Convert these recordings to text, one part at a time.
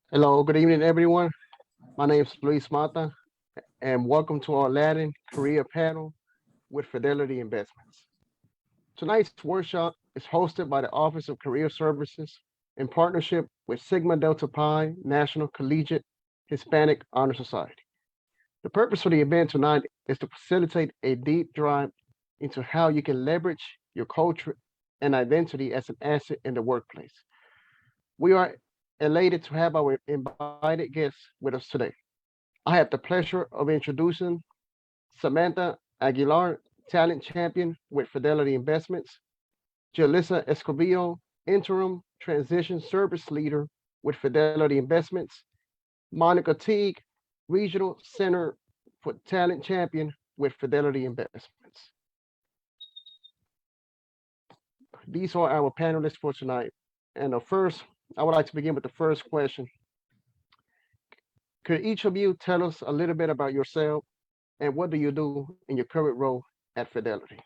Hello, good evening, everyone. My name is Luis Mata, and welcome to our Latin Career panel with Fidelity Investments. Tonight's workshop is hosted by the Office of Career Services in partnership with Sigma Delta Pi National Collegiate Hispanic Honor Society. The purpose for the event tonight is to facilitate a deep dive into how you can leverage your culture and identity as an asset in the workplace. We are elated to have our invited guests with us today. I have the pleasure of introducing Samantha Aguilar, talent champion with Fidelity Investments, Jalissa Escobillo, interim transition service leader with Fidelity Investments, Monica Teague, regional center for talent champion with Fidelity Investments. These are our panelists for tonight. And first, I would like to begin with the first question. Could each of you tell us a little bit about yourself and what do you do in your current role at Fidelity?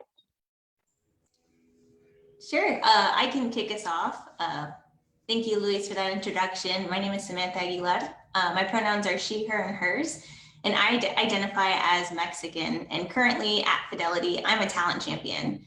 Sure, I can kick us off. Thank you, Luis, for that introduction. My name is Samantha Aguilar. My pronouns are she, her, and hers, and I identify as Mexican. And currently at Fidelity, I'm a talent champion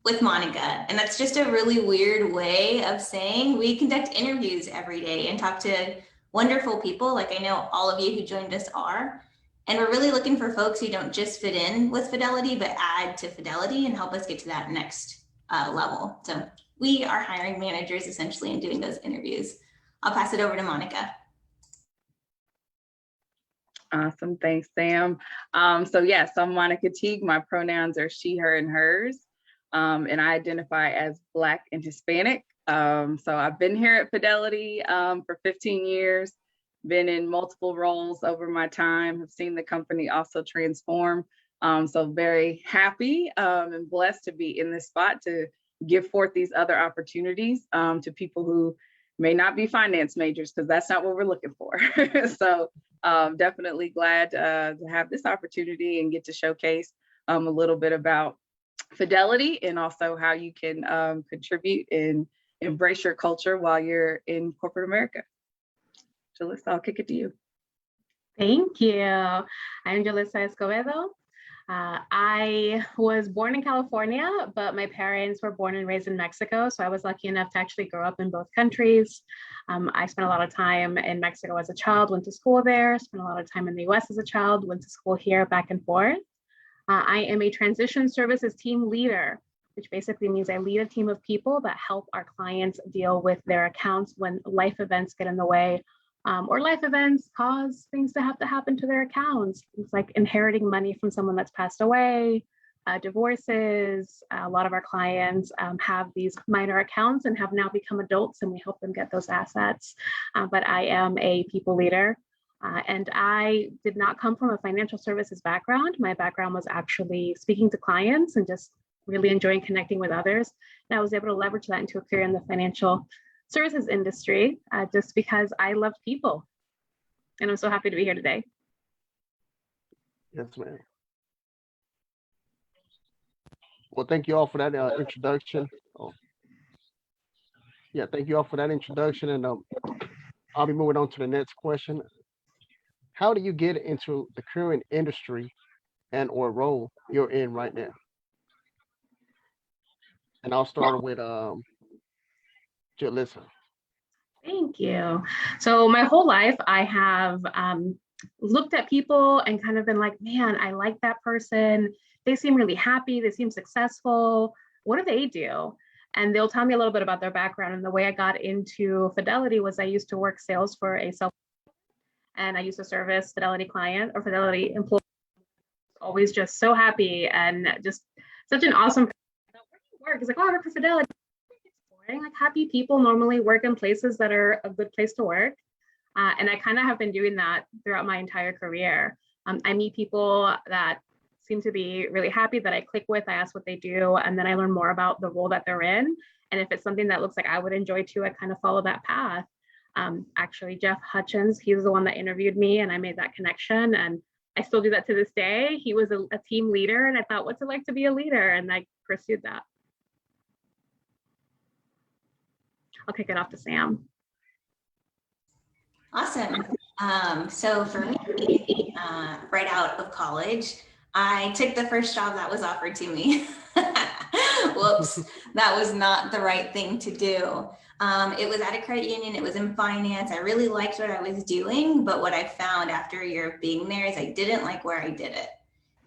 with Monica. And that's just a really weird way of saying we conduct interviews every day and talk to wonderful people, like I know all of you who joined us are. And we're really looking for folks who don't just fit in with Fidelity, but add to Fidelity and help us get to that next level. So we are hiring managers essentially and doing those interviews. I'll pass it over to Monica. Awesome, thanks, Sam. So yes, I'm Monica Teague. My pronouns are she, her, and hers. And I identify as Black and Hispanic. So I've been here at Fidelity for 15 years, been in multiple roles over my time, have seen the company also transform. So very happy and blessed to be in this spot to give forth these other opportunities to people who may not be finance majors, because that's not what we're looking for. So definitely glad to have this opportunity and get to showcase a little bit about Fidelity and also how you can contribute and embrace your culture while you're in corporate America. Jalissa, I'll kick it to you. Thank you. I'm Jalissa Escobedo. I was born in California, but my parents were born and raised in Mexico. So I was lucky enough to actually grow up in both countries. I spent a lot of time in Mexico as a child, went to school there, spent a lot of time in the US as a child, went to school here back and forth. I am a transition services team leader, which basically means I lead a team of people that help our clients deal with their accounts when life events get in the way, or life events cause things to have to happen to their accounts. It's like inheriting money from someone that's passed away, divorces. A lot of our clients have these minor accounts and have now become adults, and we help them get those assets. But I am a people leader. And I did not come from a financial services background. My background was actually speaking to clients and just really enjoying connecting with others. And I was able to leverage that into a career in the financial services industry just because I loved people. And I'm so happy to be here today. Yes, ma'am. Well, thank you all for that introduction. Oh. Yeah, thank you all for that introduction. And I'll be moving on to the next question. How do you get into the current industry and or role you're in right now? And I'll start with Jalissa. Thank you. So my whole life, I have looked at people and kind of been like, man, I like that person. They seem really happy. They seem successful. What do they do? And they'll tell me a little bit about their background. And the way I got into Fidelity was I used to work sales for a and I used to service Fidelity client or Fidelity employees. Always just so happy and just such an awesome. Where do you work? It's like, oh, I work for Fidelity. It's boring. Like happy people normally work in places that are a good place to work. And I kind of have been doing that throughout my entire career. I meet people that seem to be really happy that I click with. I ask what they do, and then I learn more about the role that they're in. And if it's something that looks like I would enjoy too, I kind of follow that path. Actually, Jeff Hutchins, he was the one that interviewed me and I made that connection. And I still do that to this day. He was a team leader and I thought, what's it like to be a leader? And I pursued that. I'll kick it off to Sam. Awesome. So for me, right out of college, I took the first job that was offered to me. Whoops, that was not the right thing to do. It was at a credit union, it was in finance. I really liked what I was doing, but what I found after a year of being there is I didn't like where I did it.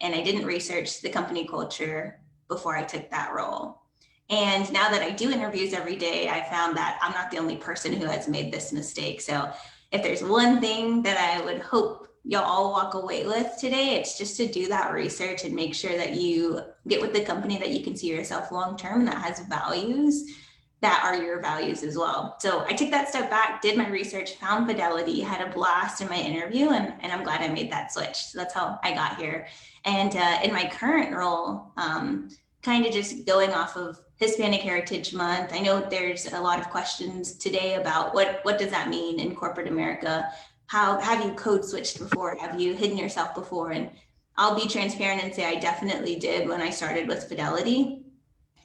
And I didn't research the company culture before I took that role. And now that I do interviews every day, I found that I'm not the only person who has made this mistake. So if there's one thing that I would hope y'all all walk away with today, it's just to do that research and make sure that you get with the company that you can see yourself long-term and that has values that are your values as well. So I took that step back, did my research, found Fidelity, had a blast in my interview, and I'm glad I made that switch. So that's how I got here. And in my current role, kind of just going off of Hispanic Heritage Month, I know there's a lot of questions today about what does that mean in corporate America? How have you code switched before? Have you hidden yourself before? And I'll be transparent and say I definitely did when I started with Fidelity,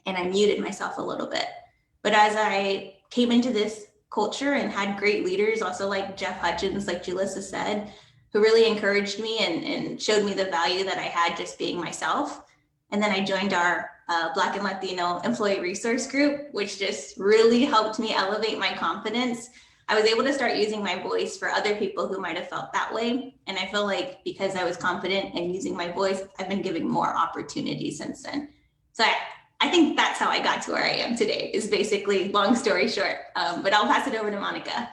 and I muted myself a little bit. But as I came into this culture and had great leaders, also like Jeff Hutchins, like Julissa said, who really encouraged me and showed me the value that I had just being myself. And then I joined our Black and Latino employee resource group, which just really helped me elevate my confidence. I was able to start using my voice for other people who might have felt that way. And I feel like because I was confident in using my voice, I've been giving more opportunities since then. So I think that's how I got to where I am today, is basically long story short. But I'll pass it over to Monica.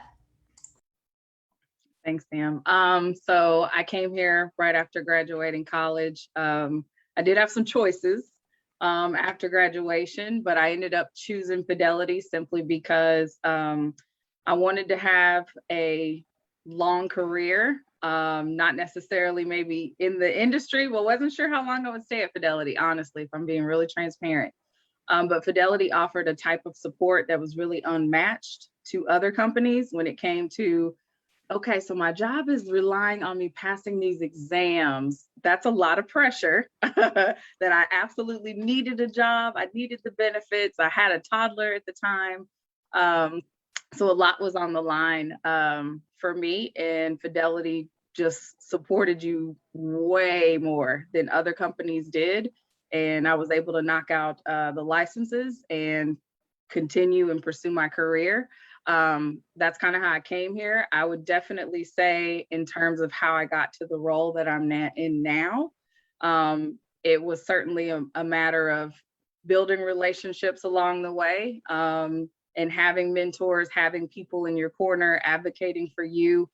Thanks, Sam. So I came here right after graduating college. I did have some choices after graduation, but I ended up choosing Fidelity simply because I wanted to have a long career, not necessarily maybe in the industry, but wasn't sure how long I would stay at Fidelity, honestly, if I'm being really transparent. But Fidelity offered a type of support that was really unmatched to other companies when it came to, okay, so my job is relying on me passing these exams. That's a lot of pressure that I absolutely needed a job. I needed the benefits. I had a toddler at the time. So a lot was on the line for me, and Fidelity just supported you way more than other companies did. And I was able to knock out the licenses and continue and pursue my career. That's kind of how I came here. I would definitely say in terms of how I got to the role that I'm in now, it was certainly a matter of building relationships along the way, and having mentors, having people in your corner advocating for you,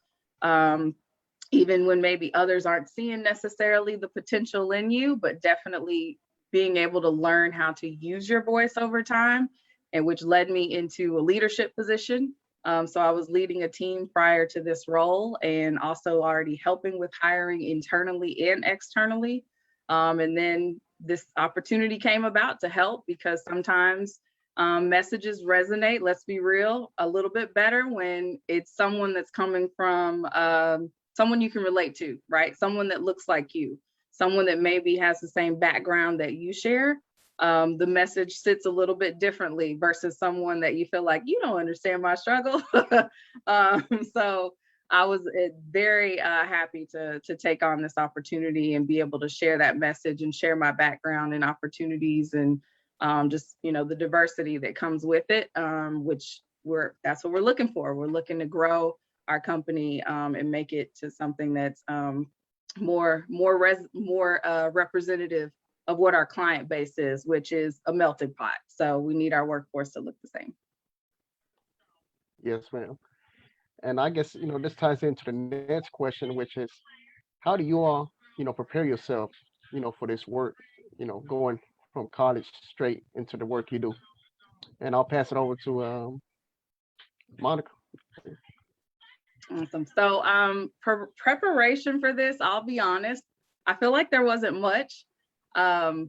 even when maybe others aren't seeing necessarily the potential in you, but definitely being able to learn how to use your voice over time, and which led me into a leadership position. So I was leading a team prior to this role, and also already helping with hiring internally and externally. And then this opportunity came about to help, because sometimes messages resonate, let's be real, a little bit better when it's someone that's coming from someone you can relate to, right? Someone that looks like you, someone that maybe has the same background that you share. The message sits a little bit differently versus someone that you feel like you don't understand my struggle. So I was very happy to take on this opportunity and be able to share that message and share my background and opportunities, and just, you know, the diversity that comes with it, which that's what we're looking for. We're looking to grow our company and make it to something that's more representative of what our client base is, which is a melting pot. So we need our workforce to look the same. Yes, ma'am. And I guess, this ties into the next question, which is, how do you all, prepare yourself, for this work, going from college straight into the work you do? And I'll pass it over to Monica. Awesome. So preparation for this, I'll be honest, I feel like there wasn't much.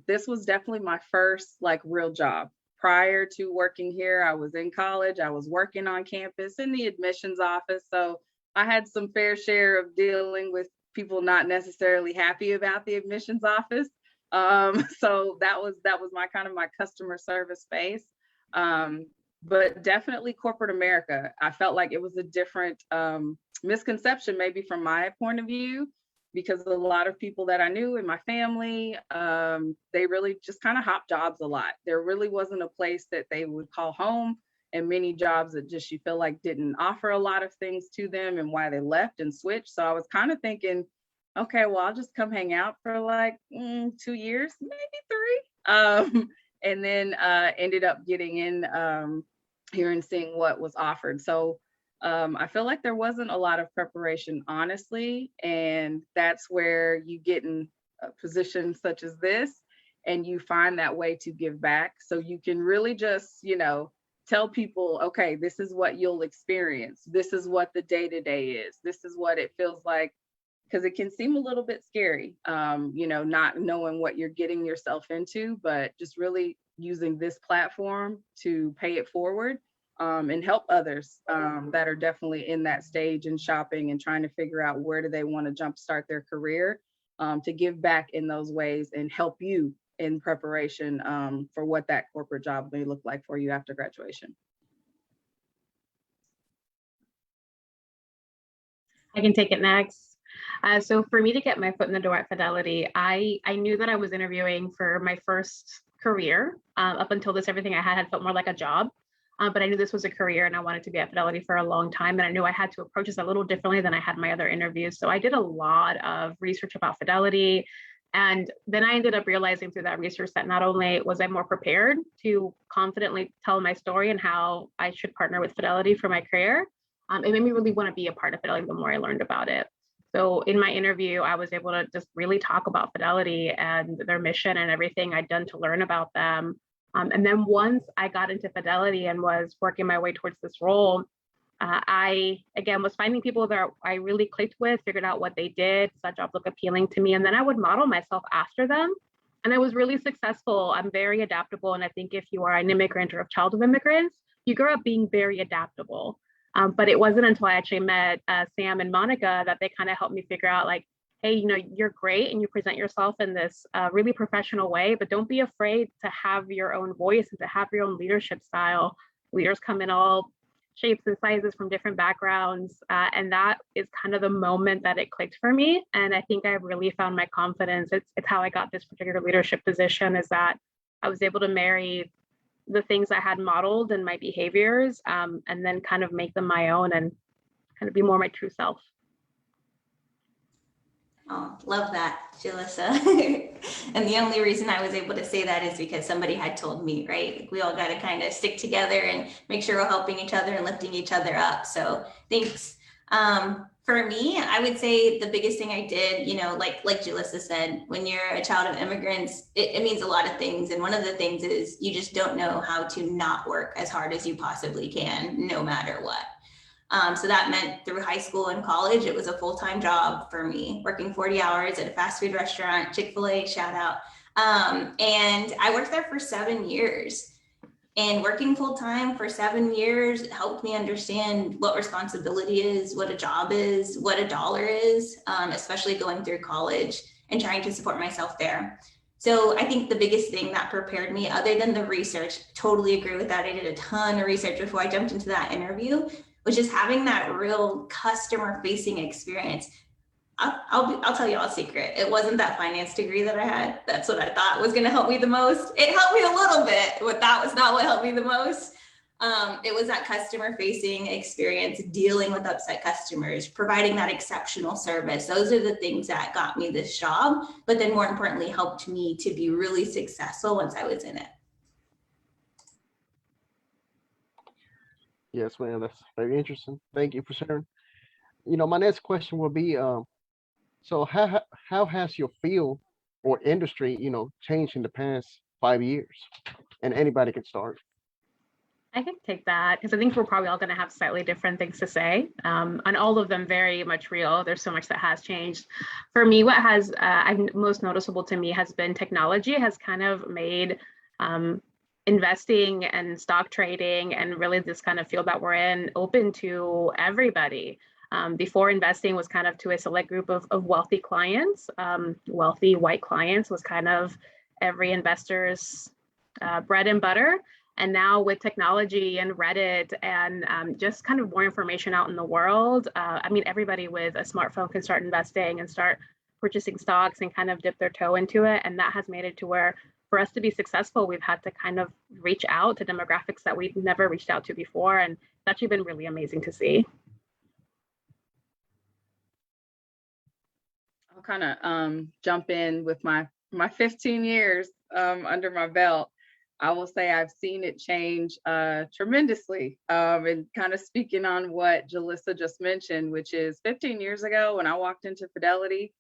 This was definitely my first real job. Prior to working here, I was in college, I was working on campus in the admissions office. So I had some fair share of dealing with people not necessarily happy about the admissions office. So that was my kind of my customer service space. but definitely corporate America. I felt like it was a different misconception, maybe from my point of view, because a lot of people that I knew in my family, they really just kind of hop jobs a lot. There really wasn't a place that they would call home, and many jobs that just you feel like didn't offer a lot of things to them and why they left and switched. So I was kind of thinking, okay, well, I'll just come hang out for like 2 years, maybe 3. And then ended up getting in here and seeing what was offered. So I feel like there wasn't a lot of preparation, honestly, and that's where you get in a position such as this, and you find that way to give back. So you can really just, tell people, okay, this is what you'll experience. This is what the day-to-day is. This is what it feels like, because it can seem a little bit scary, not knowing what you're getting yourself into, but just really using this platform to pay it forward and help others that are definitely in that stage and shopping and trying to figure out where do they want to jumpstart their career, to give back in those ways and help you in preparation for what that corporate job may look like for you after graduation. I can take it next. So for me to get my foot in the door at Fidelity, I knew that I was interviewing for my first career. Up until this, everything I had felt more like a job, but I knew this was a career and I wanted to be at Fidelity for a long time. And I knew I had to approach this a little differently than I had my other interviews. So I did a lot of research about Fidelity. And then I ended up realizing through that research that not only was I more prepared to confidently tell my story and how I should partner with Fidelity for my career, it made me really want to be a part of Fidelity the more I learned about it. So in my interview, I was able to just really talk about Fidelity and their mission and everything I'd done to learn about them. And then once I got into Fidelity and was working my way towards this role, I, again, was finding people that I really clicked with, figured out what they did, that job looked appealing to me, and then I would model myself after them. And I was really successful. I'm very adaptable. And I think if you are an immigrant or a child of immigrants, you grow up being very adaptable. But it wasn't until I actually met Sam and Monica that they kind of helped me figure out, like, hey, you're great and you present yourself in this really professional way, but don't be afraid to have your own voice and to have your own leadership style. Leaders come in all shapes and sizes from different backgrounds. And that is kind of the moment that it clicked for me. And I think I really found my confidence. It's how I got this particular leadership position, is that I was able to marry the things I had modeled and my behaviors, and then kind of make them my own and kind of be more my true self. Oh, love that, Jalissa. And the only reason I was able to say that is because somebody had told me, right? We all got to kind of stick together and make sure we're helping each other and lifting each other up. So thanks. For me, I would say the biggest thing I did, like Jalissa said, when you're a child of immigrants, it means a lot of things. And one of the things is you just don't know how to not work as hard as you possibly can, no matter what. So that meant through high school and college, it was a full-time job for me, working 40 hours at a fast food restaurant, Chick-fil-A, shout out. And I worked there for 7 years. And working full-time for 7 years helped me understand what responsibility is, what a job is, what a dollar is, especially going through college and trying to support myself there. So I think the biggest thing that prepared me, other than the research, totally agree with that. I did a ton of research before I jumped into that interview, which is having that real customer facing experience. I'll tell you all a secret. It wasn't that finance degree that I had. That's what I thought was going to help me the most. It helped me a little bit, but that was not what helped me the most. It was that customer facing experience, dealing with upset customers, providing that exceptional service. Those are the things that got me this job, but then more importantly, helped me to be really successful once I was in it. Yes, ma'am. That's very interesting. Thank you for sharing. My next question will be, so how has your field or industry, changed in the past 5 years? And anybody can start. I can take that because I think we're probably all going to have slightly different things to say, and all of them very much real. There's so much that has changed. For me, what has most noticeable to me has been technology has kind of made investing and stock trading and really this kind of field that we're in open to everybody. Before, investing was kind of to a select group of wealthy clients. Wealthy white clients was kind of every investor's bread and butter. And now with technology and Reddit and just kind of more information out in the world, I mean, everybody with a smartphone can start investing and start purchasing stocks and kind of dip their toe into it. And that has made it to where for us to be successful, we've had to kind of reach out to demographics that we've never reached out to before. And it's actually been really amazing to see. I'll kind of jump in with my 15 years under my belt. I will say I've seen it change tremendously. And kind of speaking on what Jalissa just mentioned, which is 15 years ago when I walked into Fidelity,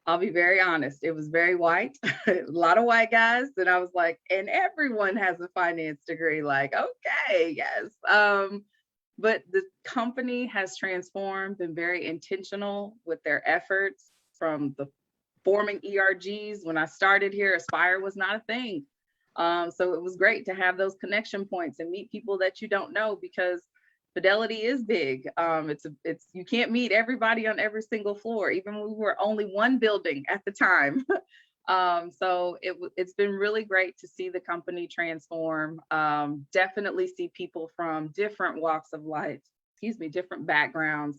I'll be very honest, it was very white, a lot of white guys. And I was like, and everyone has a finance degree, like, okay, yes. But the company has transformed, been very intentional with their efforts from the forming ERGs. When I started here, Aspire was not a thing. So it was great to have those connection points and meet people that you don't know, because Fidelity is big. It's you can't meet everybody on every single floor, even when we were only one building at the time. So it's been really great to see the company transform. Definitely see people from different walks of life, different backgrounds,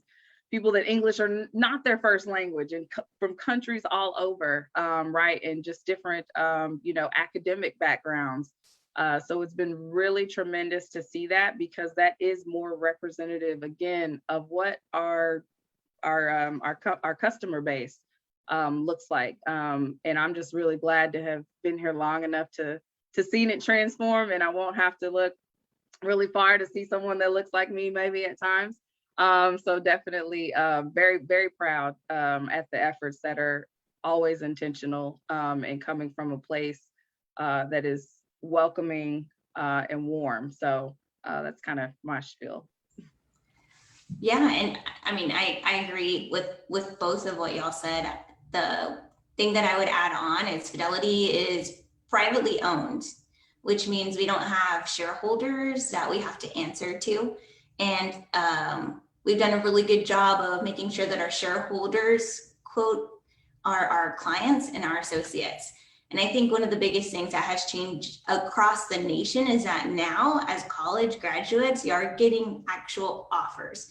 people that English are not their first language, and from countries all over, right? And just different, academic backgrounds. So it's been really tremendous to see that, because that is more representative, again, of what our customer base looks like. And I'm just really glad to have been here long enough to see it transform, and I won't have to look really far to see someone that looks like me maybe at times. So definitely very, very proud at the efforts that are always intentional and coming from a place that is welcoming and warm. So that's kind of my spiel. Yeah, and I mean, I agree with both of what y'all said. The thing that I would add on is Fidelity is privately owned, which means we don't have shareholders that we have to answer to. And we've done a really good job of making sure that our shareholders, quote, are our clients and our associates. And I think one of the biggest things that has changed across the nation is that now, as college graduates, you are getting actual offers.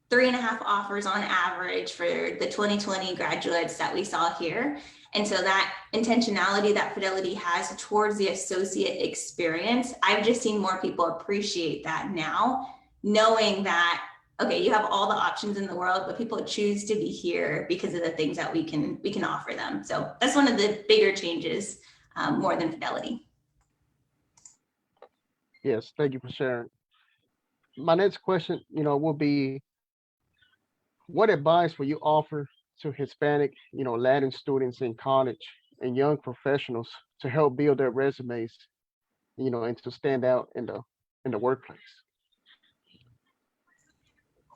3.5 offers on average for the 2020 graduates that we saw here. And so that intentionality that Fidelity has towards the associate experience, I've just seen more people appreciate that now, knowing that, okay, you have all the options in the world, but people choose to be here because of the things that we can offer them. So that's one of the bigger changes, more than Fidelity. Yes, thank you for sharing. My next question, will be, what advice will you offer to Hispanic, Latin students in college and young professionals to help build their resumes, and to stand out in the workplace?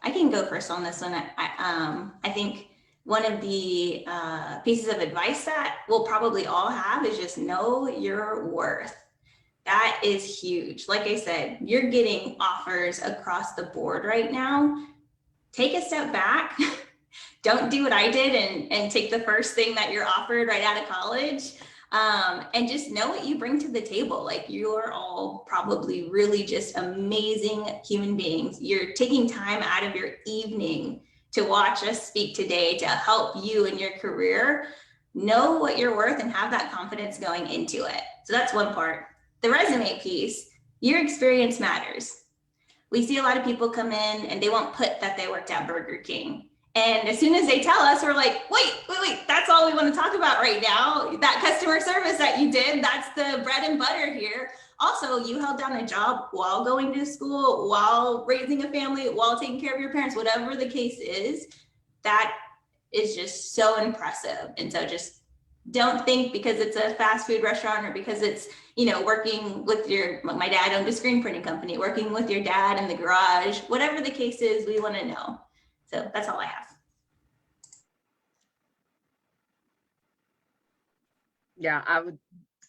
I can go first on this one. I think one of the pieces of advice that we'll probably all have is just know your worth. That is huge. Like I said, you're getting offers across the board right now. Take a step back. Don't do what I did and take the first thing that you're offered right out of college. And just know what you bring to the table. Like, you're all probably really just amazing human beings. You're taking time out of your evening to watch us speak today to help you in your career. Know what you're worth and have that confidence going into it. So that's one part. The resume piece, your experience matters. We see a lot of people come in and they won't put that they worked at Burger King. And as soon as they tell us, we're like, wait, that's all we want to talk about right now. That customer service that you did, that's the bread and butter here. Also, you held down a job while going to school, while raising a family, while taking care of your parents, whatever the case is. That is just so impressive. And so just don't think because it's a fast food restaurant or because it's, working with my dad owned a screen printing company, working with your dad in the garage, whatever the case is, we want to know. So that's all I have. Yeah,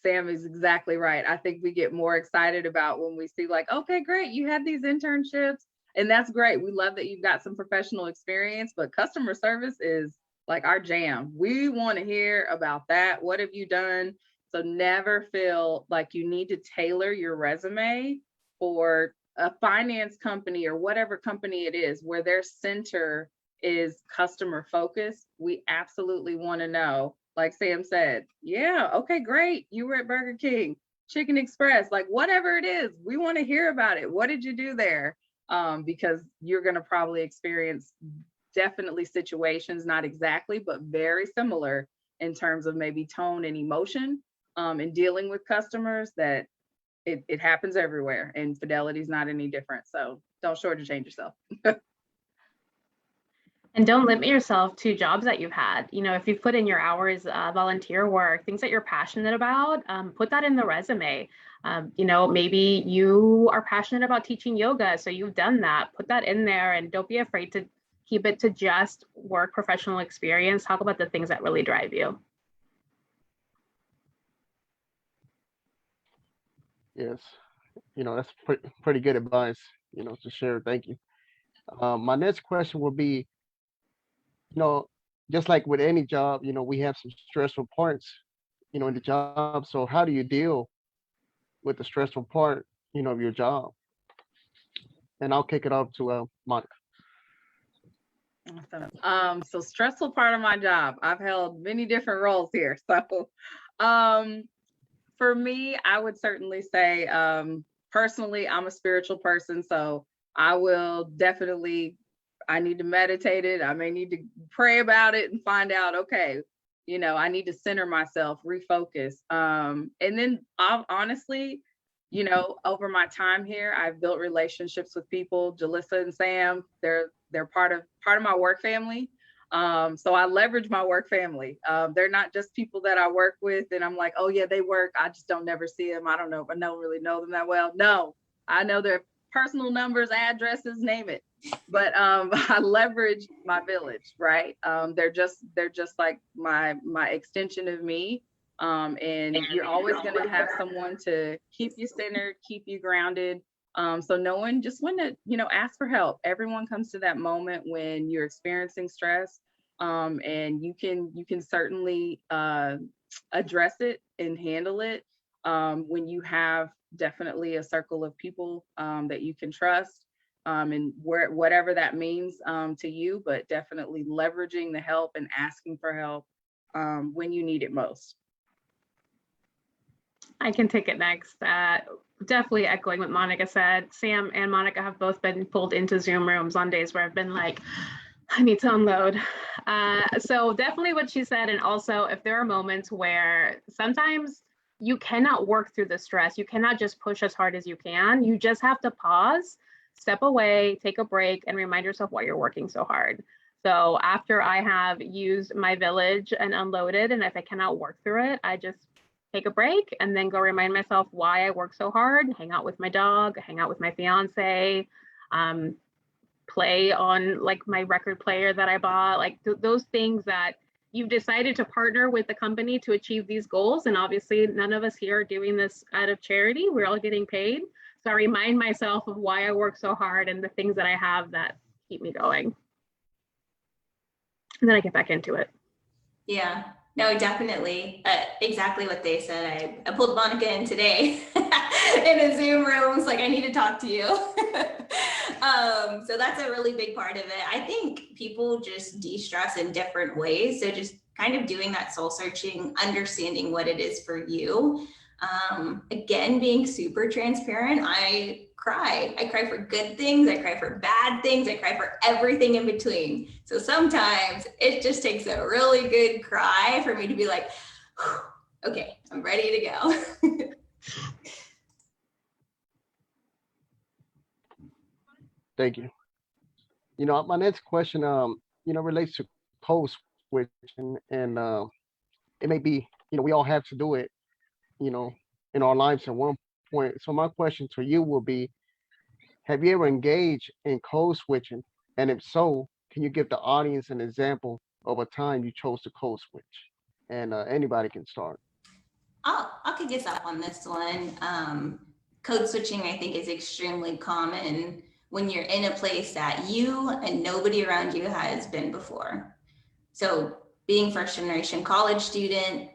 Sam is exactly right. I think we get more excited about when we see like, okay, great, you had these internships and that's great. We love that you've got some professional experience, but customer service is like our jam. We want to hear about that. What have you done? So never feel like you need to tailor your resume for a finance company or whatever company it is, where their center is customer focused, we absolutely want to know, like Sam said, yeah, okay, great. You were at Burger King, Chicken Express, like whatever it is, we want to hear about it. What did you do there? Because you're going to probably experience definitely situations, not exactly, but very similar in terms of maybe tone and emotion in dealing with customers, that it happens everywhere, and fidelity is not any different. So don't shortchange yourself. And don't limit yourself to jobs that you've had. You know, if you've put in your hours, volunteer work, things that you're passionate about, put that in the resume. You know, maybe you are passionate about teaching yoga, so you've done that. Put that in there, and don't be afraid to keep it to just work, professional experience. Talk about the things that really drive you. Yes, that's pretty good advice, to share. Thank you. My next question will be, you know, just like with any job, we have some stressful parts, in the job. So how do you deal with the stressful part, of your job? And I'll kick it off to Monica. Awesome. So stressful part of my job, I've held many different roles here. So for me, I would certainly say, personally, I'm a spiritual person. So I will definitely, I need to meditate it. I may need to pray about it and find out, okay, I need to center myself, refocus. And then honestly, over my time here, I've built relationships with people. Jalissa and Sam, they're part of my work family. So I leverage my work family. They're not just people that I work with and I'm like, oh yeah, they work, I just don't never see them. I don't really know them that well. No, I know their personal numbers, addresses, name it. But I leverage my village, right? They're just like my extension of me. And you're always going to have someone to keep you centered, keep you grounded. So knowing just when to, ask for help. Everyone comes to that moment when you're experiencing stress, and you can certainly address it and handle it when you have definitely a circle of people that you can trust, and whatever that means to you, but definitely leveraging the help and asking for help when you need it most. I can take it next. Definitely echoing what Monica said. Sam and Monica have both been pulled into Zoom rooms on days where I've been like, I need to unload. So definitely what she said. And also, if there are moments where sometimes you cannot work through the stress, you cannot just push as hard as you can. You just have to pause, step away, take a break, and remind yourself why you're working so hard. So after I have used my village and unloaded, and if I cannot work through it, I just take a break and then go remind myself why I work so hard, hang out with my dog, hang out with my fiance, play on like my record player that I bought, like those things that you've decided to partner with the company to achieve these goals. And obviously none of us here are doing this out of charity. We're all getting paid. So I remind myself of why I work so hard and the things that I have that keep me going. And then I get back into it. Yeah. No, definitely. Exactly what they said. I pulled Monica in today in a Zoom room. I was like, I need to talk to you. So that's a really big part of it. I think people just de-stress in different ways. So just kind of doing that soul searching, understanding what it is for you. Again, being super transparent, I cry. I cry for good things. I cry for bad things. I cry for everything in between. So sometimes it just takes a really good cry for me to be like, okay, I'm ready to go. Thank you. My next question, relates to code switching, and it may be, we all have to do it, in our lives at one point. So my question to you will be, have you ever engaged in code switching? And if so, can you give the audience an example of a time you chose to code switch? And anybody can start. I'll kick us off on this one. Code switching, I think, is extremely common when you're in a place that you and nobody around you has been before. So being first generation college student,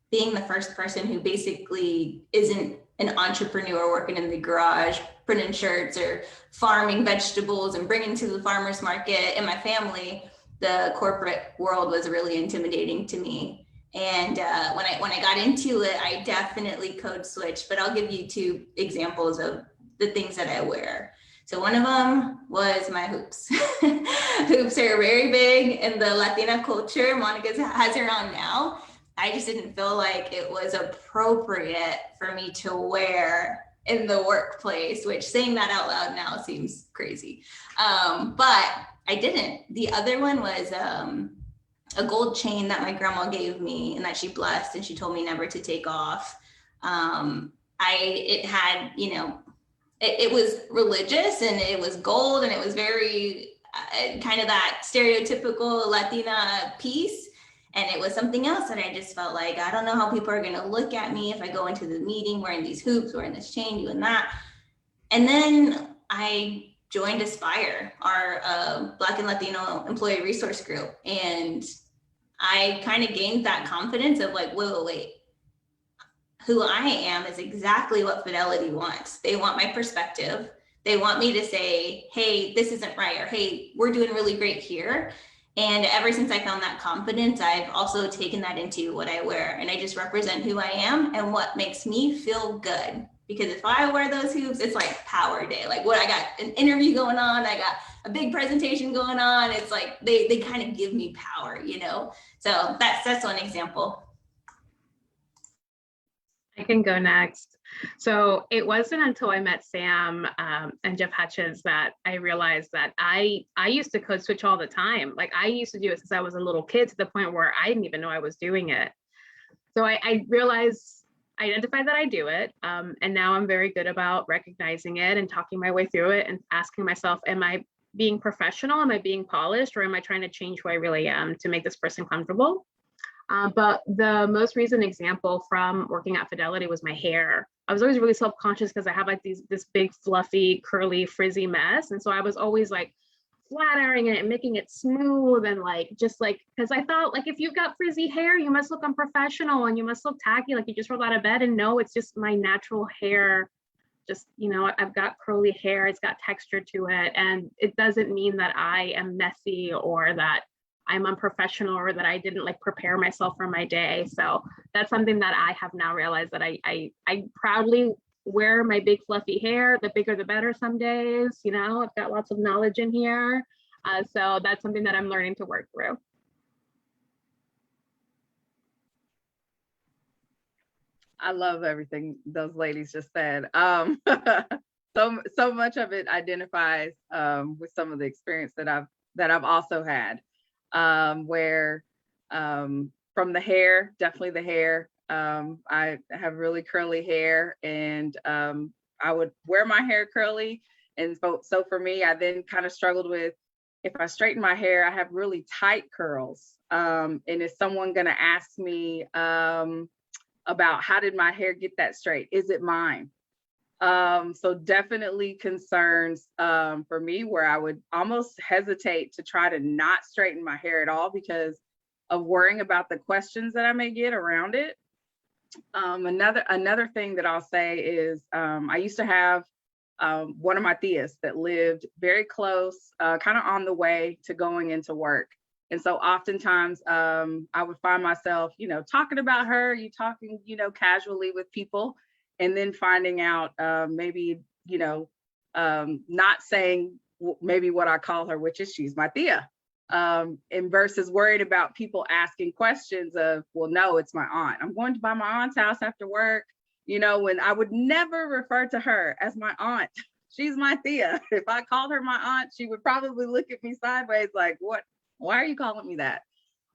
being the first person who basically isn't an entrepreneur working in the garage, printing shirts or farming vegetables and bringing to the farmer's market. In my family, the corporate world was really intimidating to me. And when I got into it, I definitely code switched, but I'll give you 2 examples of the things that I wear. So one of them was my hoops. Hoops are very big in the Latina culture. Monica has her on now. I just didn't feel like it was appropriate for me to wear in the workplace, which saying that out loud now seems crazy. But I didn't. The other one was a gold chain that my grandma gave me and that she blessed, and she told me never to take off. It had, you know, it was religious and it was gold and it was very kind of that stereotypical Latina piece. And it was something else that I just felt like, I don't know how people are going to look at me if I go into the meeting wearing these hoops, wearing this chain, doing that. And then I joined Aspire, our Black and Latino employee resource group. And I kind of gained that confidence of like, wait. Who I am is exactly what Fidelity wants. They want my perspective. They want me to say, hey, this isn't right, or hey, we're doing really great here. And ever since I found that confidence, I've also taken that into what I wear. And I just represent who I am and what makes me feel good. Because if I wear those hoops, it's like power day. Like what I got an interview going on, I got a big presentation going on. It's like they kind of give me power, you know? So that's one example. I can go next. So it wasn't until I met Sam and Jeff Hutchins that I realized that I used to code switch all the time. Like I used to do it since I was a little kid, to the point where I didn't even know I was doing it. So I realized, I identified that I do it. And now I'm very good about recognizing it and talking my way through it and asking myself, am I being professional? Am I being polished? Or am I trying to change who I really am to make this person comfortable? But the most recent example from working at Fidelity was my hair. I was always really self-conscious because I have like this big fluffy curly frizzy mess, and so I was always like flat ironing it and making it smooth, and like just like, because I thought like if you've got frizzy hair, you must look unprofessional and you must look tacky, like you just rolled out of bed. And no, it's just my natural hair. Just, you know, I've got curly hair, it's got texture to it, and it doesn't mean that I am messy or that I'm unprofessional or that I didn't like prepare myself for my day. So that's something that I have now realized, that I proudly wear my big fluffy hair. The bigger the better some days, you know, I've got lots of knowledge in here. So that's something that I'm learning to work through. I love everything those ladies just said. So much of it identifies with some of the experience that I've also had. Where from the hair, definitely the hair. I have really curly hair, and I would wear my hair curly. And so for me, I then kind of struggled with, if I straighten my hair, I have really tight curls. And is someone going to ask me about how did my hair get that straight? Is it mine? So definitely concerns for me, where I would almost hesitate to try to not straighten my hair at all because of worrying about the questions that I may get around it. Another thing that I'll say is I used to have one of my tias that lived very close, kind of on the way to going into work. And so oftentimes I would find myself, you know, talking about her, talking, you know, casually with people, and then finding out maybe, you know, not saying maybe what I call her, which is she's my tia. And versus worried about people asking questions of, well, no, it's my aunt. I'm going to by my aunt's house after work, you know, when I would never refer to her as my aunt. She's my tia. If I called her my aunt, she would probably look at me sideways like, what? Why are you calling me that?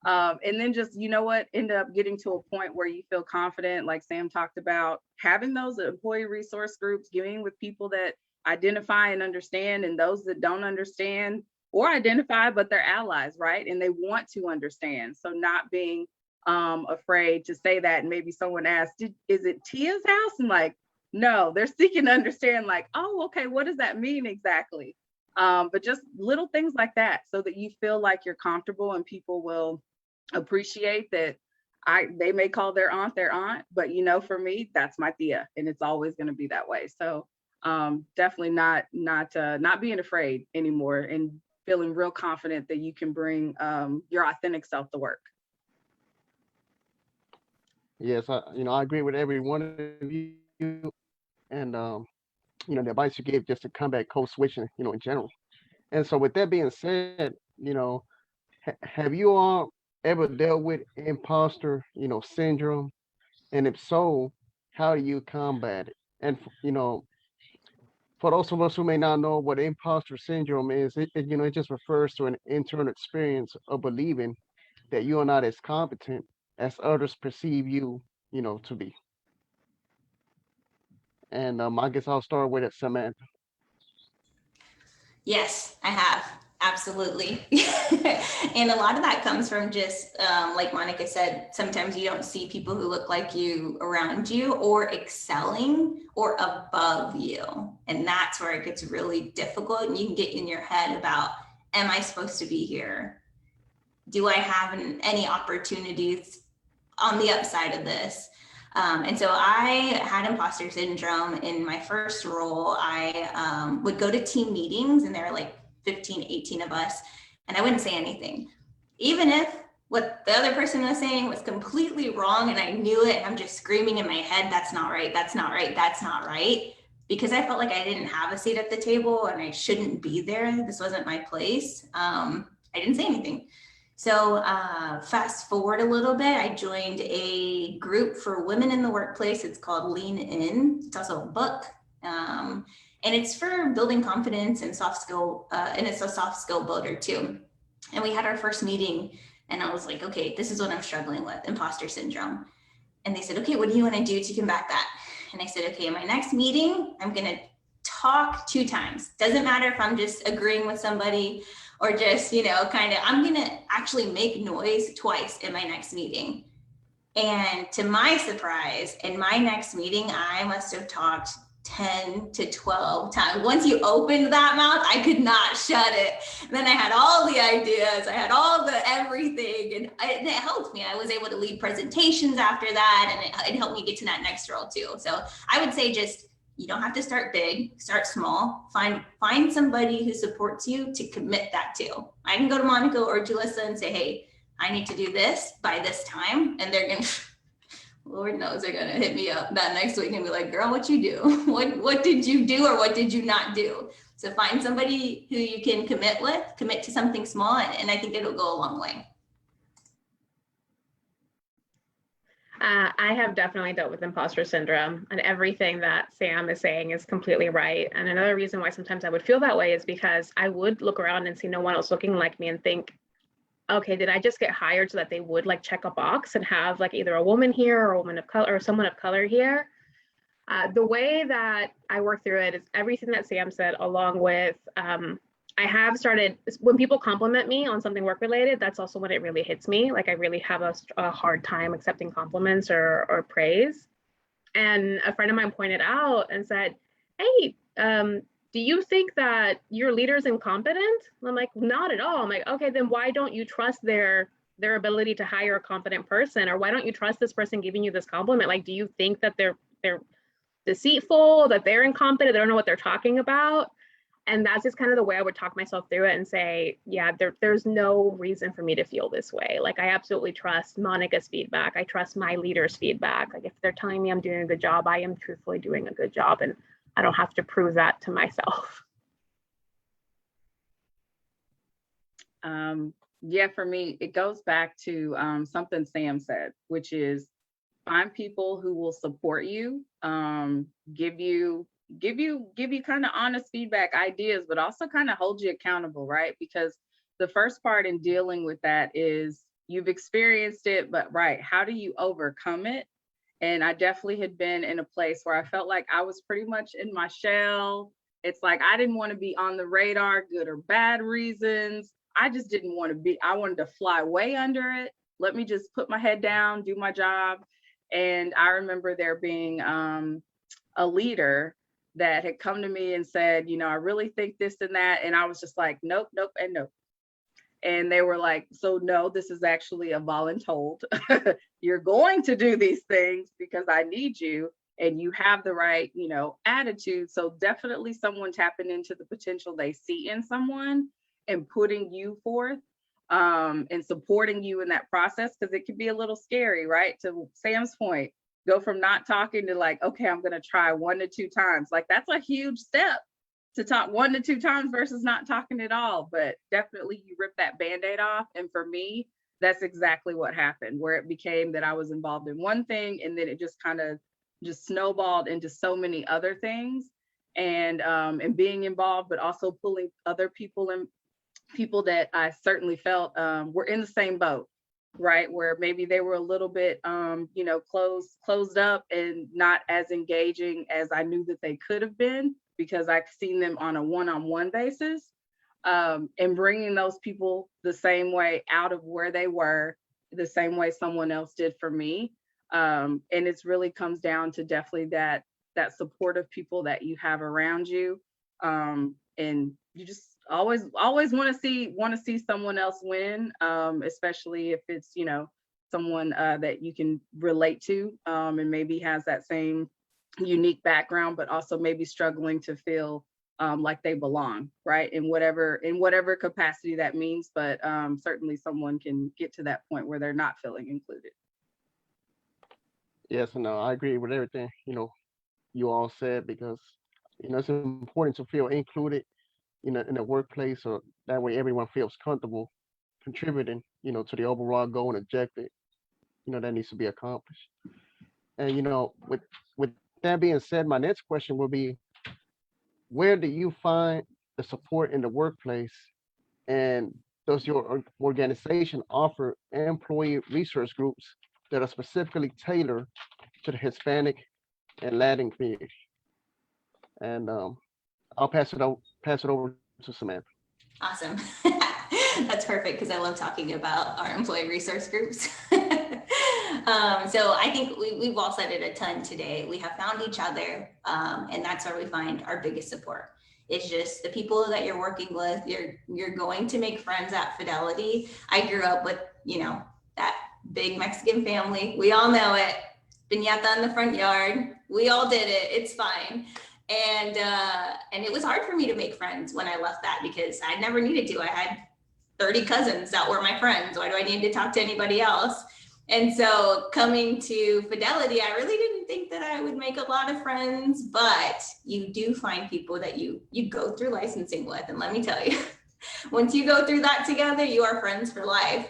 And then just, you know what, end up getting to a point where you feel confident, like Sam talked about, having those employee resource groups, getting with people that identify and understand, and those that don't understand or identify, but they're allies, right? And they want to understand. So not being afraid to say that. And maybe someone asked, is it Tia's house? And like, no, they're seeking to understand, like, oh, okay, what does that mean exactly? But just little things like that, so that you feel like you're comfortable and people will appreciate that they may call their aunt, but you know, for me, that's my tia, and it's always going to be that way. So definitely not being afraid anymore, and feeling real confident that you can bring your authentic self to work. Yes, I agree with every one of you, and the advice you gave just to combat code switching, in general. And so, with that being said, have you all ever dealt with imposter, syndrome? And if so, how do you combat it? And for those of us who may not know what imposter syndrome is, it just refers to an internal experience of believing that you are not as competent as others perceive you, to be. And I guess I'll start with it, Samantha. Yes, I have. Absolutely. And a lot of that comes from just, like Monica said, sometimes you don't see people who look like you around you or excelling or above you. And that's where it gets really difficult. And you can get in your head about, am I supposed to be here? Do I have any opportunities on the upside of this? And so I had imposter syndrome in my first role. I would go to team meetings, and there were like 15, 18 of us, and I wouldn't say anything. Even if what the other person was saying was completely wrong and I knew it, and I'm just screaming in my head, that's not right, that's not right, that's not right. Because I felt like I didn't have a seat at the table and I shouldn't be there. This wasn't my place. I didn't say anything. So fast forward a little bit, I joined a group for women in the workplace. It's called Lean In. It's also a book. And it's for building confidence and soft skill, and it's a soft skill builder too. And we had our first meeting, and I was like, okay, this is what I'm struggling with, imposter syndrome. And they said, okay, what do you want to do to combat that? And I said, okay, in my next meeting, I'm going to talk 2 times. Doesn't matter if I'm just agreeing with somebody or just, I'm going to actually make noise twice in my next meeting. And to my surprise, in my next meeting, I must have talked 10 to 12 times. Once you opened that mouth, I could not shut it. And then I had all the ideas, I had all the everything, and it helped me. I was able to lead presentations after that, and it helped me get to that next role too. So I would say you don't have to start big, start small, find somebody who supports you to commit that to. I can go to Monica or Julissa and say, hey, I need to do this by this time. And they're going to, Lord knows they're going to hit me up that next week and be like, girl, what you do? What did you do or what did you not do? So find somebody who you can commit to something small, and I think it'll go a long way. I have definitely dealt with imposter syndrome, and everything that Sam is saying is completely right. And another reason why sometimes I would feel that way is because I would look around and see no one else looking like me and think, okay, did I just get hired so that they would like check a box and have like either a woman here or a woman of color or someone of color here? The way that I work through it is everything that Sam said, along with I have started, when people compliment me on something work related, that's also when it really hits me. Like I really have a hard time accepting compliments or praise. And a friend of mine pointed out and said, hey, do you think that your leader's incompetent? And I'm like, not at all. I'm like, okay, then why don't you trust their ability to hire a competent person? Or why don't you trust this person giving you this compliment? Like, do you think that they're deceitful, that they're incompetent, they don't know what they're talking about? And that's just kind of the way I would talk myself through it and say, yeah, there's no reason for me to feel this way. Like, I absolutely trust Monica's feedback. I trust my leader's feedback. Like, if they're telling me I'm doing a good job, I am truthfully doing a good job, and I don't have to prove that to myself. Yeah, for me, it goes back to something Sam said, which is find people who will support you, give you kind of honest feedback, ideas, but also kind of hold you accountable, right? Because the first part in dealing with that is you've experienced it, but right, how do you overcome it? And I definitely had been in a place where I felt like I was pretty much in my shell. It's like I didn't want to be on the radar, good or bad reasons. I just didn't want to be, I wanted to fly way under it. Let me just put my head down, do my job. And I remember there being a leader that had come to me and said, I really think this and that. And I was just like, nope, and nope. And they were like, so no, this is actually a voluntold. You're going to do these things because I need you and you have the right, attitude. So definitely someone tapping into the potential they see in someone and putting you forth and supporting you in that process, because it can be a little scary, right? To Sam's point, go from not talking to like, okay, I'm going to try 1 to 2 times. Like that's a huge step, to talk 1 to 2 times versus not talking at all. But definitely you rip that Band-Aid off. And for me, that's exactly what happened, where it became that I was involved in one thing and then it just kind of just snowballed into so many other things, and being involved, but also pulling other people and people that I certainly felt were in the same boat, right? Where maybe they were a little bit, closed up and not as engaging as I knew that they could have been, because I've seen them on a one-on-one basis, and bringing those people the same way out of where they were, the same way someone else did for me. And it's really comes down to definitely that supportive people that you have around you. And you just always want to see someone else win, especially if it's, someone that you can relate to, and maybe has that same unique background, but also maybe struggling to feel like they belong, right? In whatever capacity that means, but certainly someone can get to that point where they're not feeling included. Yes, and I agree with everything, you all said, because, it's important to feel included, in the workplace, so that way everyone feels comfortable contributing, to the overall goal and objective, that needs to be accomplished. And, with that being said, my next question will be, where do you find the support in the workplace? And does your organization offer employee resource groups that are specifically tailored to the Hispanic and Latin community? And I'll pass it over to Samantha. Awesome. That's perfect, because I love talking about our employee resource groups. So I think we've all said it a ton today. We have found each other, and that's where we find our biggest support. It's just the people that you're working with. You're going to make friends at Fidelity. I grew up with, that big Mexican family. We all know it. Piñata in the front yard. We all did it. It's fine. And it was hard for me to make friends when I left that, because I never needed to. I had 30 cousins that were my friends. Why do I need to talk to anybody else? And so coming to Fidelity, I really didn't think that I would make a lot of friends, but you do find people that you go through licensing with. And let me tell you, once you go through that together, you are friends for life.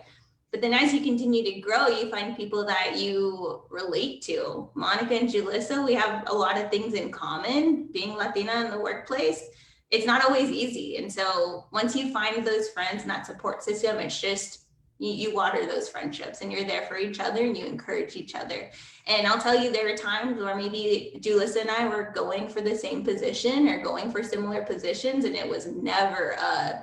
But then as you continue to grow, you find people that you relate to. Monica and Julissa, we have a lot of things in common. Being Latina in the workplace, it's not always easy. And so once you find those friends and that support system, it's just, you water those friendships and you're there for each other and you encourage each other. And I'll tell you, there are times where maybe Julissa and I were going for the same position or going for similar positions, and it was never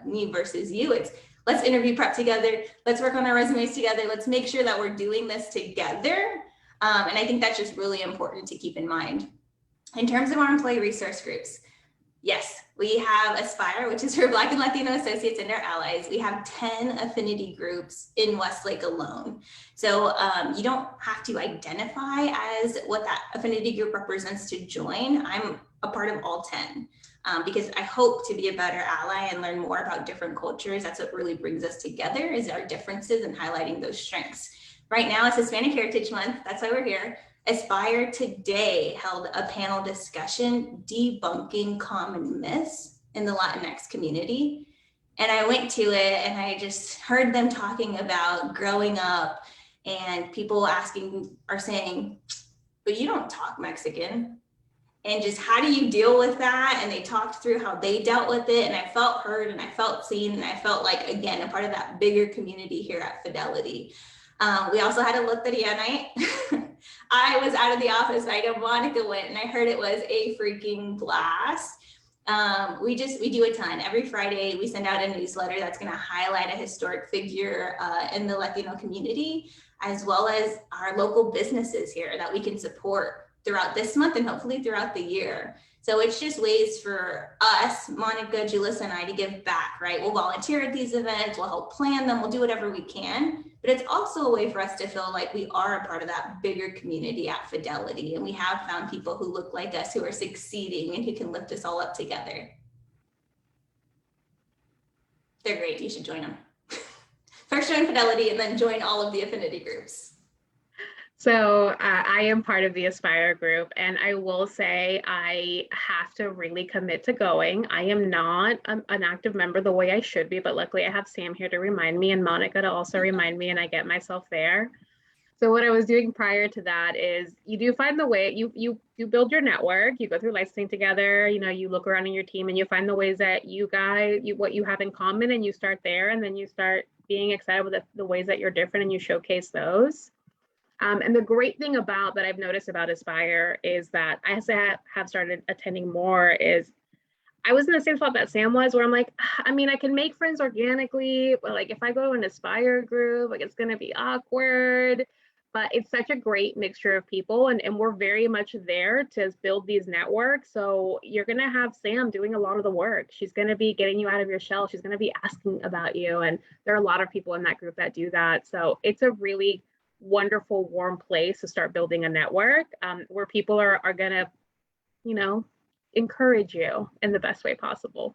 me versus you. It's, let's interview prep together. Let's work on our resumes together. Let's make sure that we're doing this together. And I think that's just really important to keep in mind. In terms of our employee resource groups, yes, we have Aspire, which is for Black and Latino associates and their allies. We have 10 affinity groups in Westlake alone. So you don't have to identify as what that affinity group represents to join. I'm a part of all 10. Because I hope to be a better ally and learn more about different cultures. That's what really brings us together, is our differences and highlighting those strengths. Right now it's Hispanic Heritage Month. That's why we're here. Aspire today held a panel discussion debunking common myths in the Latinx community. And I went to it and I just heard them talking about growing up, and people are saying, but you don't talk Mexican. And just how do you deal with that? And they talked through how they dealt with it. And I felt heard and I felt seen. And I felt like, again, a part of that bigger community here at Fidelity. We also had a Loteria night. I was out of the office. I know Monica went, and I heard it was a freaking blast. We do a ton. Every Friday, we send out a newsletter that's going to highlight a historic figure in the Latino community, as well as our local businesses here that we can support. throughout this month and hopefully throughout the year. So it's just ways for us, Monica, Julissa, and I to give back, right? We'll volunteer at these events, we'll help plan them, we'll do whatever we can, but it's also a way for us to feel like we are a part of that bigger community at Fidelity. And we have found people who look like us, who are succeeding and who can lift us all up together. They're great, you should join them. First join Fidelity and then join all of the affinity groups. So I am part of the Aspire group, and I will say I have to really commit to going. I am not an active member the way I should be, but luckily I have Sam here to remind me and Monica to also remind me, and I get myself there. So what I was doing prior to that is you do find the way, you build your network, you go through licensing together, you know, you look around in your team and you find the ways that you guys, what you have in common, and you start there, and then you start being excited with the ways that you're different and you showcase those. And the great thing about that I've noticed about Aspire is that as I have started attending more is I was in the same spot that Sam was, where I'm like, I mean, I can make friends organically, but like if I go to an Aspire group, like it's gonna be awkward. But it's such a great mixture of people, and we're very much there to build these networks. So you're gonna have Sam doing a lot of the work. She's gonna be getting you out of your shell. She's gonna be asking about you. And there are a lot of people in that group that do that. So it's a really wonderful, warm place to start building a network where people are gonna, you know, encourage you in the best way possible.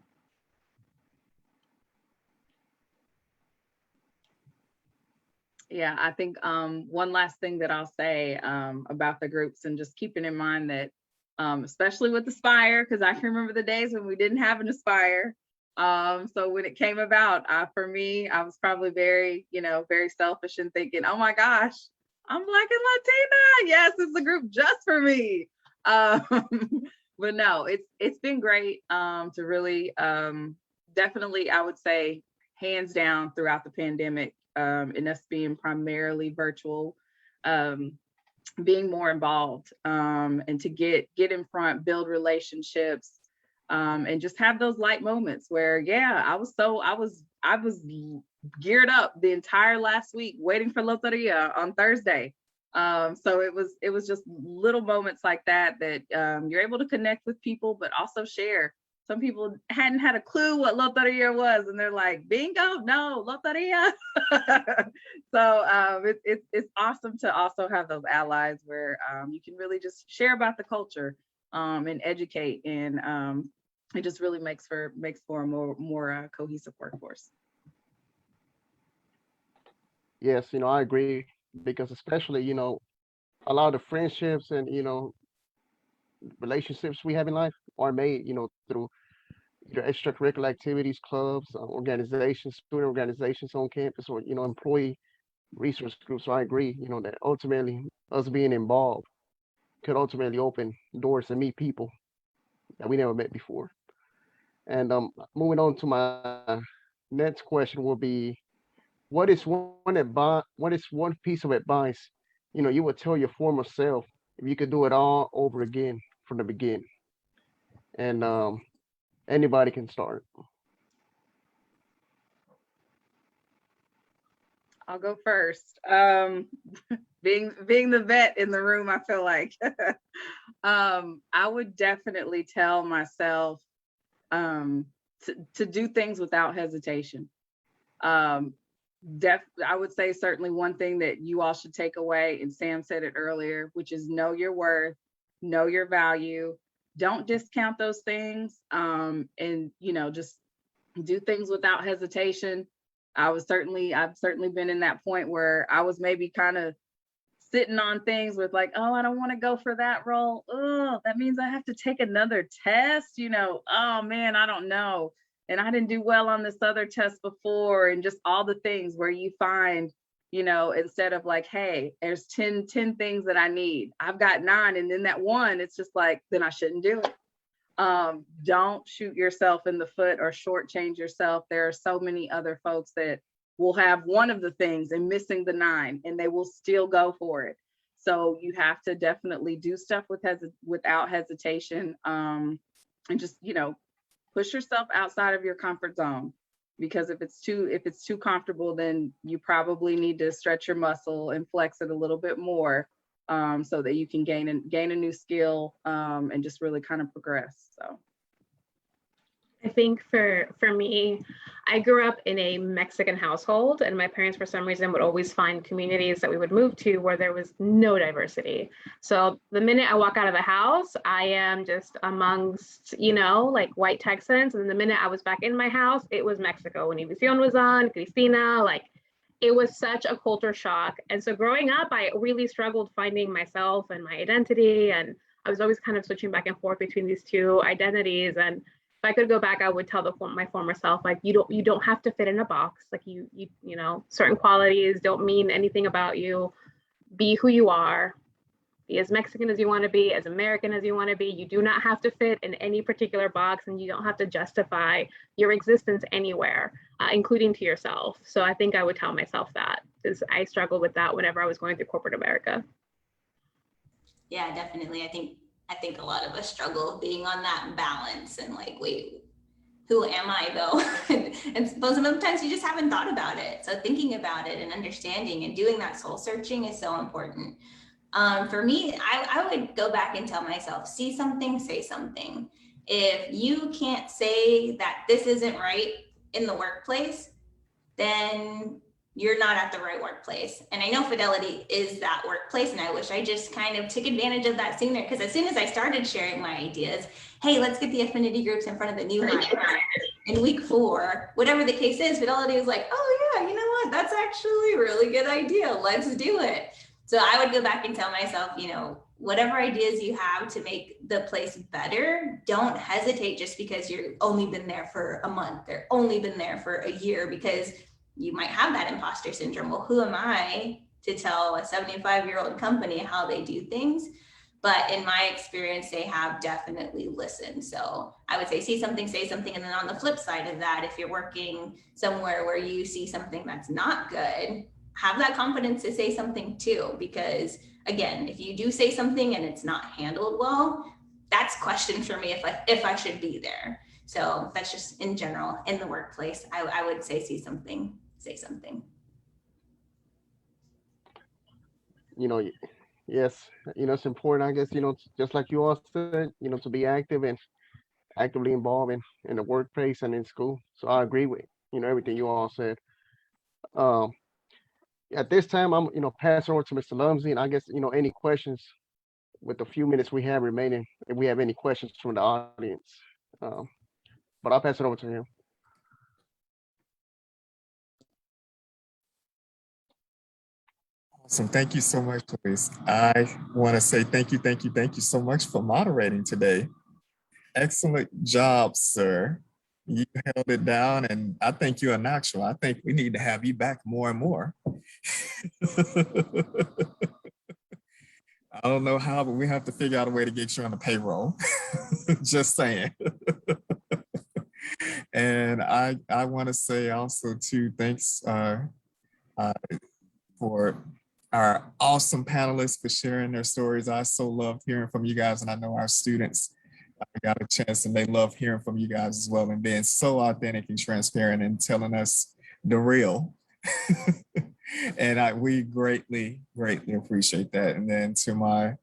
Yeah, I think one last thing that I'll say about the groups, and just keeping in mind that, especially with Aspire, because I can remember the days when we didn't have an Aspire. So when it came about, for me, I was probably very, you know, very selfish and thinking, oh my gosh, I'm Black and Latina. Yes, it's a group just for me. But no, it's been great to really, definitely, I would say, hands down throughout the pandemic, and us being primarily virtual, being more involved, and to get in front, build relationships, and just have those light moments where, yeah, I was geared up the entire last week waiting for Loteria on Thursday. So it was just little moments like that you're able to connect with people, but also share. Some people hadn't had a clue what Loteria was, and they're like, bingo, no, Loteria. So it's awesome to also have those allies where you can really just share about the culture, and educate, and it just really makes for a more cohesive workforce. Yes, you know, I agree, because especially, you know, a lot of friendships and, you know, relationships we have in life are made, you know, through either extracurricular activities, clubs, organizations, student organizations on campus, or, you know, employee resource groups. So I agree, you know, that ultimately us being involved could ultimately open doors to meet people that we never met before. And moving on to my next question will be, what is one piece of advice, you know, you would tell your former self if you could do it all over again from the beginning? And anybody can start. I'll go first. Being the vet in the room, I feel like I would definitely tell myself to do things without hesitation. I would say certainly one thing that you all should take away, and Sam said it earlier, which is know your worth, know your value. Don't discount those things, and, you know, just do things without hesitation. I've certainly been in that point where I was maybe kind of sitting on things with like, oh, I don't want to go for that role. Oh, that means I have to take another test, you know, oh man, I don't know. And I didn't do well on this other test before, and just all the things where you find, you know, instead of like, hey, there's 10 things that I need, I've got 9. And then that one, it's just like, then I shouldn't do it. Don't shoot yourself in the foot or shortchange yourself. There are so many other folks that will have one of the things and missing the 9, and they will still go for it. So you have to definitely do stuff without hesitation, and just, you know, push yourself outside of your comfort zone, because if it's too comfortable, then you probably need to stretch your muscle and flex it a little bit more, so that you can gain a new skill and just really kind of progress. So I think for me, I grew up in a Mexican household, and my parents, for some reason, would always find communities that we would move to where there was no diversity. So the minute I walk out of the house, I am just amongst, like white Texans. And the minute I was back in my house, it was Mexico. Univision was on, Cristina, it was such a culture shock. And so growing up, I really struggled finding myself and my identity. And I was always kind of switching back and forth between these two identities. And if I could go back, I would tell my former self, you don't have to fit in a box. Certain qualities don't mean anything about you. Be who you are. Be as Mexican as you want to be, as American as you want to be. You do not have to fit in any particular box, and you don't have to justify your existence anywhere, including to yourself. So I think I would tell myself that, because I struggled with that whenever I was going through corporate America. Yeah, definitely. I think a lot of us struggle being on that balance and wait, who am I though? and sometimes you just haven't thought about it. So thinking about it and understanding and doing that soul searching is so important. For me, I would go back and tell myself, see something, say something. If you can't say that this isn't right in the workplace, then you're not at the right workplace. And I know Fidelity is that workplace, and I wish I just kind of took advantage of that sooner, because as soon as I started sharing my ideas, hey, let's get the affinity groups in front of the new hires in week 4, whatever the case is, Fidelity is like, oh yeah, you know what, that's actually a really good idea, let's do it. So I would go back and tell myself, whatever ideas you have to make the place better, don't hesitate just because you've only been there for a month or only been there for a year, because you might have that imposter syndrome. Well, who am I to tell a 75-year-old company how they do things? But in my experience, they have definitely listened. So I would say, see something, say something. And then on the flip side of that, if you're working somewhere where you see something that's not good, have that confidence to say something too. Because again, if you do say something and it's not handled well, that's question for me if I should be there. So that's just in general in the workplace. I would say, see something, say something. Yes, it's important, I guess, just like you all said, to be active and actively involved in the workplace and in school. So I agree with, everything you all said. Um, at this time, I'm, passing over to Mr. Lumsey, and I guess, any questions with the few minutes we have remaining, if we have any questions from the audience. But I'll pass it over to him. Awesome. Thank you so much, Luis. I want to say thank you so much for moderating today. Excellent job, sir. You held it down, and I think you're a natural. I think we need to have you back more and more. I don't know how, but we have to figure out a way to get you on the payroll. Just saying. And I want to say also too, thanks for our awesome panelists for sharing their stories. I so love hearing from you guys, and I know our students got a chance and they love hearing from you guys as well, and being so authentic and transparent and telling us the real. And we greatly appreciate that. And then to my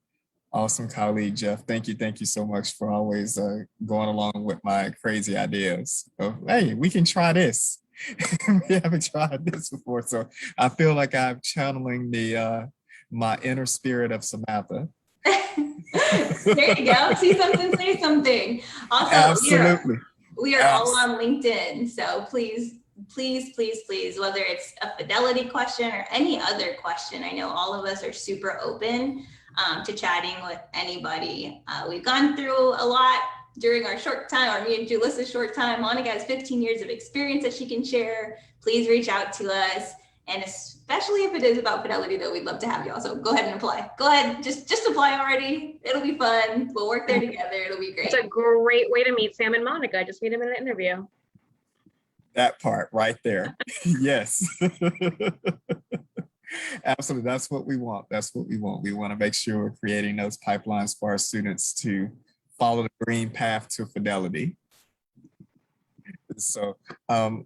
awesome colleague, Jeff, thank you so much for always going along with my crazy ideas of, hey, we can try this. We haven't tried this before. So I feel like I'm channeling my inner spirit of Samantha. There you go. See something, say something. Also, absolutely. We are all on LinkedIn. So please, whether it's a Fidelity question or any other question, I know all of us are super open to chatting with anybody. We've gone through a lot during our short time, or me and Julissa's short time. Monica has 15 years of experience that she can share. Please reach out to us. And especially if it is about Fidelity, though, we'd love to have you all. So go ahead and apply. Go ahead, just apply already. It'll be fun. We'll work there together. It'll be great. It's a great way to meet Sam and Monica. Just meet them in an interview. That part right there. Yes. Absolutely. That's what we want. That's what we want. We want to make sure we're creating those pipelines for our students to follow the green path to Fidelity. So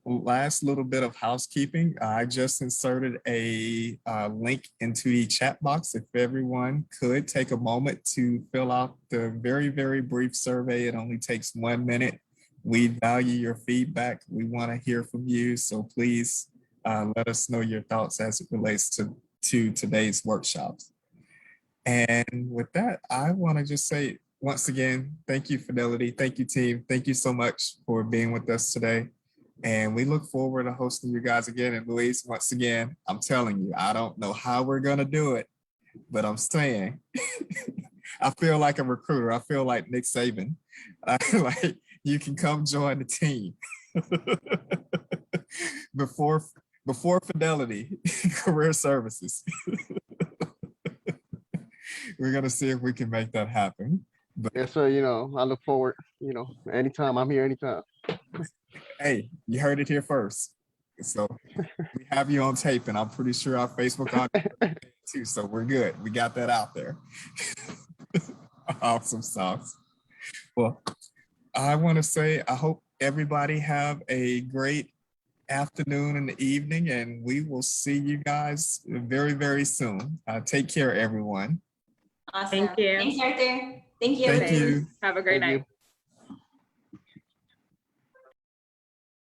last little bit of housekeeping. I just inserted a link into the chat box. If everyone could take a moment to fill out the very, very brief survey. It only takes 1 minute. We value your feedback. We want to hear from you. So please let us know your thoughts as it relates to today's workshops. And with that, I want to just say once again, thank you, Fidelity. Thank you, team. Thank you so much for being with us today. And we look forward to hosting you guys again. And Luis, once again, I'm telling you, I don't know how we're going to do it, but I'm saying, I feel like a recruiter. I feel like Nick Saban. Like, you can come join the team. Before Fidelity, Career Services. We're going to see if we can make that happen. But Yes, sir. I look forward, anytime. I'm here anytime. hey, you heard it here first. So we have you on tape, and I'm pretty sure our Facebook audience too. So we're good. We got that out there. Awesome sauce. Well, I want to say I hope everybody have a great afternoon and evening, and we will see you guys very, very soon. Take care, everyone. Awesome. Thank you. Thanks, Arthur. Thank you. Thank you. Have a great Thank you. night.